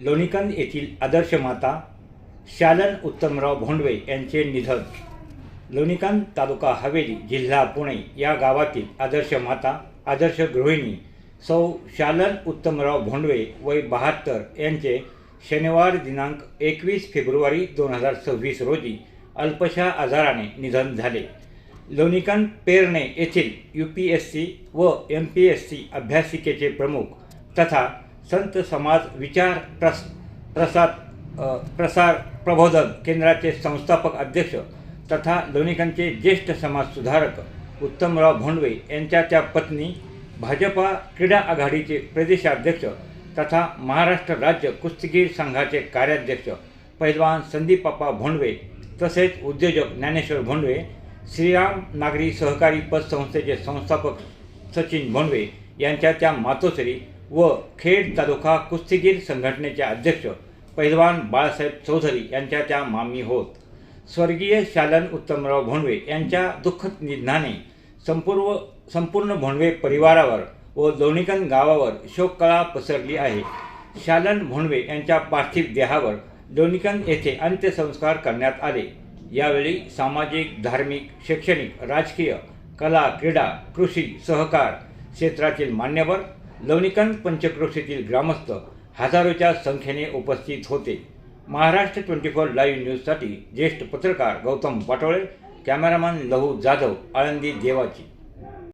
लोणीकंद येथील आदर्श माता शालन उत्तमराव भोंडवे यांचे निधन। लोणीकंद तालुका हवेली जिल्हा पुणे या गावातील आदर्श माता आदर्श गृहिणी सौ शालन उत्तमराव भोंडवे वय 72 यांचे शनिवार दिनांक 21 फेब्रुवारी 2026 रोजी अल्पशा आजाराने निधन झाले। लोणीकंद पेरणे येथील UPSC व MPSC अभ्यासिकेचे प्रमुख तथा संत समाज विचार प्रसार प्रबोधन केंद्राचे संस्थापक अध्यक्ष तथा लोणीकंदचे ज्येष्ठ समाजसुधारक उत्तमराव भोंडवे यांच्या त्या पत्नी, भाजपा क्रीडा आघाडीचे प्रदेशाध्यक्ष तथा महाराष्ट्र राज्य कुस्तीगीर संघाचे कार्याध्यक्ष पैलवान संदीपप्पा भोंडवे तसेच उद्योजक ज्ञानेश्वर भोंडवे, श्रीराम नागरी सहकारी पतसंस्थेचे संस्थापक सचिन भोंडवे यांच्या त्या मातोश्री व खेड तालुका कुस्तीगीर संघटनेचे अध्यक्ष पैलवान बाळासाहेब चौधरी यांच्या त्या मामी होत। स्वर्गीय शालन उत्तमराव भोंडवे यांच्या दुःखद निधनाने संपूर्ण भोंडवे परिवारावर व लोणीकंद गावावर शोककळा पसरली आहे। शालन भोंडवे यांच्या पार्थिव देहावर लोणीकंद येथे अंत्यसंस्कार करण्यात आले। यावेळी सामाजिक, धार्मिक, शैक्षणिक, राजकीय, कला, क्रीडा, कृषी, सहकार क्षेत्रातील मान्यवर, लोणीकंद पंचक्रोशीतील ग्रामस्थ हजारोच्या संख्येने उपस्थित होते। महाराष्ट्र 24 लाईव्ह न्यूजसाठी ज्येष्ठ पत्रकार गौतम पाटोळे, कॅमेरामन लहू जाधव, आळंदी देवाची।